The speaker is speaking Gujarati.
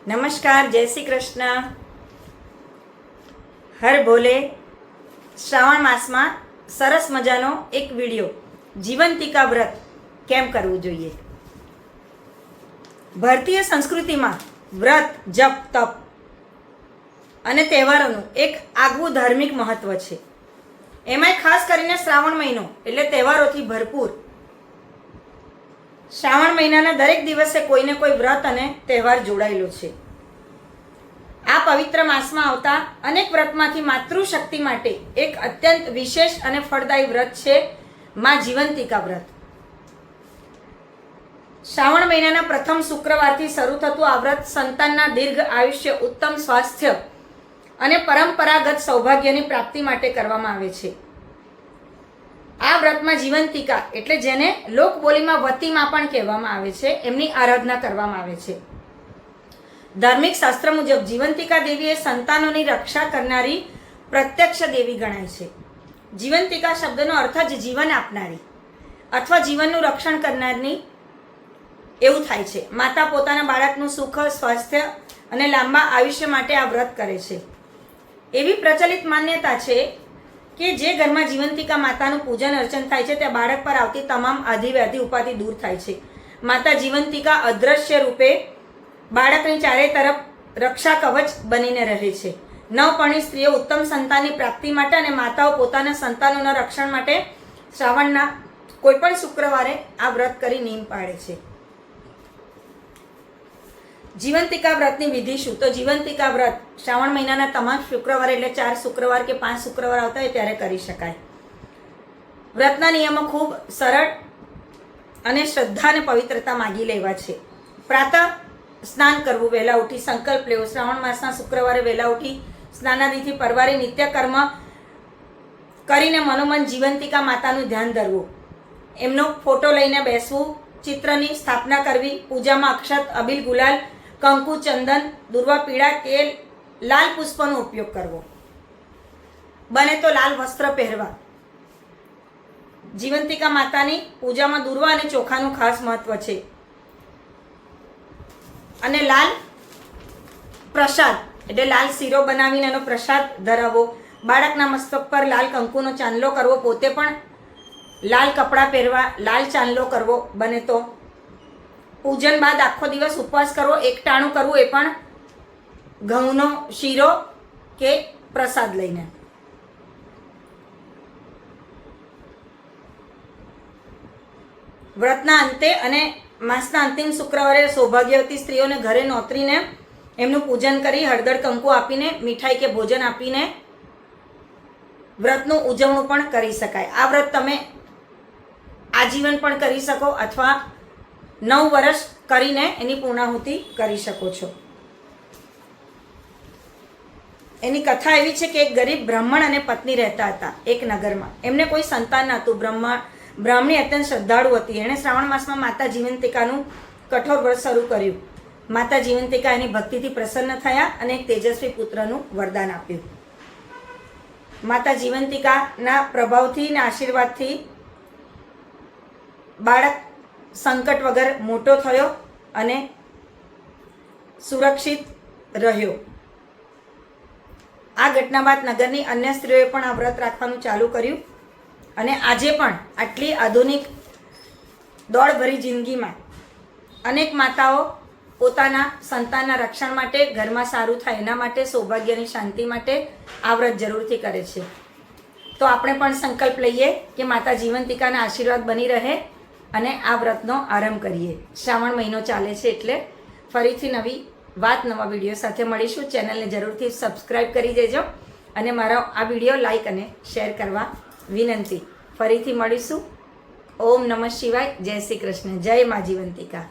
નમસ્કાર, જય શ્રી કૃષ્ણ. હર ભોલે. શ્રાવણ માસમાં સરસ મજાનો એક વિડીયો, જીવંતિકા વ્રત કેમ કરવું જોઈએ. ભારતીય સંસ્કૃતિમાં વ્રત, જપ, તપ અને તહેવારોનું એક આગવું ધાર્મિક મહત્વ છે. એમાંય ખાસ કરીને શ્રાવણ મહિનો એટલે તહેવારોથી ભરપૂર. શ્રાવણ મહિનાના દરેક દિવસે કોઈને કોઈ વ્રત અને તહેવાર જોડાયેલો છે. આ પવિત્ર માસમાં આવતા અનેક વ્રતમાંથી માતૃશક્તિ માટે એક અત્યંત વિશેષ અને ફળદાયી વ્રત છે માં જીવંતિકા વ્રત. શ્રાવણ મહિનાના પ્રથમ શુક્રવારથી શરૂ થતું આ વ્રત સંતાનના દીર્ઘ આયુષ્ય, ઉત્તમ સ્વાસ્થ્ય અને પરંપરાગત સૌભાગ્યની પ્રાપ્તિ માટે કરવામાં આવે છે. આ વ્રતમાં જીવંતિકા એટલે જેને લોકબોલીમાં વતીમાં પણ કહેવામાં આવે છે, એમની આરાધના કરવામાં આવે છે. ધાર્મિક શાસ્ત્ર મુજબ જીવંતિકા દેવી એ સંતાનોની રક્ષા કરનારી પ્રત્યક્ષ દેવી ગણાય છે. જીવંતિકા શબ્દનો અર્થ જ જીવન આપનારી અથવા જીવનનું રક્ષણ કરનારની એવું થાય છે. માતા પોતાના બાળકનું સુખ, સ્વાસ્થ્ય અને લાંબા આયુષ્ય માટે આ વ્રત કરે છે. એવી પ્રચલિત માન્યતા છે કે જે ઘરમાં જીવંતિકા માતાનું પૂજન અર્ચન થાય છે ત્યાં બાળક પર આવતી તમામ આધિ વ્યાધિ ઉપાધિ દૂર થાય છે. માતા જીવંતિકા અદ્રશ્ય રૂપે બાળકની ચારે તરફ રક્ષા કવચ બનીને રહે છે. નવપરણી સ્ત્રીઓ ઉત્તમ સંતાનની પ્રાપ્તિ માટે અને માતાઓ પોતાના સંતાનોના રક્ષણ માટે શ્રાવણના કોઈ પણ શુક્રવારે આ વ્રત કરી નિયમ પાળે છે. જીવંતિકા વ્રતની વિધિ શું? તો જીવંતિકા વ્રત શ્રાવણ મહિનાના તમામ શુક્રવાર એટલે 4 શુક્રવાર કે 5 શુક્રવાર આવતા હોય ત્યારે કરી શકાય. વ્રતના નિયમો ખૂબ સરળ અને શ્રદ્ધા અને પવિત્રતા માગી લેવા છે. પ્રાતઃ સ્નાન કરવું, વહેલા ઉઠી સંકલ્પ લેવો. શ્રાવણ માસના શુક્રવારે વહેલા ઉઠી સ્નાનાદિથી પરવારી નિત્યકર્મ કરીને મનોમન જીવંતિકા માતાનું ધ્યાન ધરવું. એમનો ફોટો લઈને બેસવું, ચિત્રની સ્થાપના કરવી, પૂજામાં અક્ષત, અબીલ, ગુલાલ, કંકુ, ચંદન, દુર્વા, પીળા, તેલ, લાલ પુષ્પનો ઉપયોગ કરવો. બને તો લાલ વસ્ત્ર પહેરવા. જીવંતિકા માતાની પૂજામાં દુર્વા અને ચોખાનું ખાસ મહત્વ છે. અને લાલ પ્રસાદ એટલે લાલ શીરો બનાવીને એનો પ્રસાદ ધરાવવો. બાળકના મસ્તક પર લાલ કંકુનો ચાંદલો કરવો. પોતે પણ લાલ કપડાં પહેરવા, લાલ ચાંદલો કરવો. બને તો પૂજન બાદ આખો દિવસ ઉપવાસ કરવો, એકટાણું કરવું, એ પણ ઘઉંનો શીરો કે પ્રસાદ લઈને. વ્રતના અંતે અને માસના અંતિમ શુક્રવારે સૌભાગ્યવતી સ્ત્રીઓને ઘરે નોતરીને એમનું પૂજન કરી હળદર કંકુ આપીને, મીઠાઈ કે ભોજન આપીને વ્રતનું ઉજવણું પણ કરી શકાય. આ વ્રત તમે આજીવન પણ કરી શકો અથવા 9 વર્ષ કરીને એની પૂર્ણાહુતિ કરી શકો છો. એની કથા એવી છે કે એક ગરીબ બ્રાહ્મણ અને પત્ની રહેતા હતા એક નગરમાં. એમને કોઈ સંતાન નહોતું. બ્રાહ્મણી અત્યંત શ્રદ્ધાળુ હતી. એણે શ્રાવણ માસમાં માતા જીવંતિકાનું કઠોર વ્રત શરૂ કર્યું. માતા જીવંતિકા એની ભક્તિથી પ્રસન્ન થયા અને એક તેજસ્વી પુત્રનું વરદાન આપ્યું. માતા જીવંતિકાના પ્રભાવથી અને આશીર્વાદથી બાળક સંકટ વગર મોટો થયો અને સુરક્ષિત રહ્યો. આ ઘટના બાદ નગરની અન્ય સ્ત્રીઓએ પણ આ વ્રત રાખવાનું ચાલુ કર્યું. અને આજે પણ આટલી આધુનિક દોડભરી જિંદગીમાં અનેક માતાઓ પોતાના સંતાનના રક્ષણ માટે, ઘરમાં સારું થાય એના માટે, સૌભાગ્યની શાંતિ માટે આ વ્રત જરૂરથી કરે છે. તો આપણે પણ સંકલ્પ લઈએ કે માતા જીવંતિકાના આશીર્વાદ બની રહે અને આ વ્રતનો આરંભ કરીએ. શ્રાવણ મહિનો ચાલે છે એટલે ફરીથી નવી વાત, નવા વિડીયો સાથે મળીશું. ચેનલને જરૂરથી સબસ્ક્રાઈબ કરી દેજો અને મારો આ વિડીયો લાઈક અને શેર કરવા વિનંતી. ફરીથી મળીશું. ઓમ નમઃ શિવાય. જય શ્રી કૃષ્ણ. જય મા જીવંતિકા.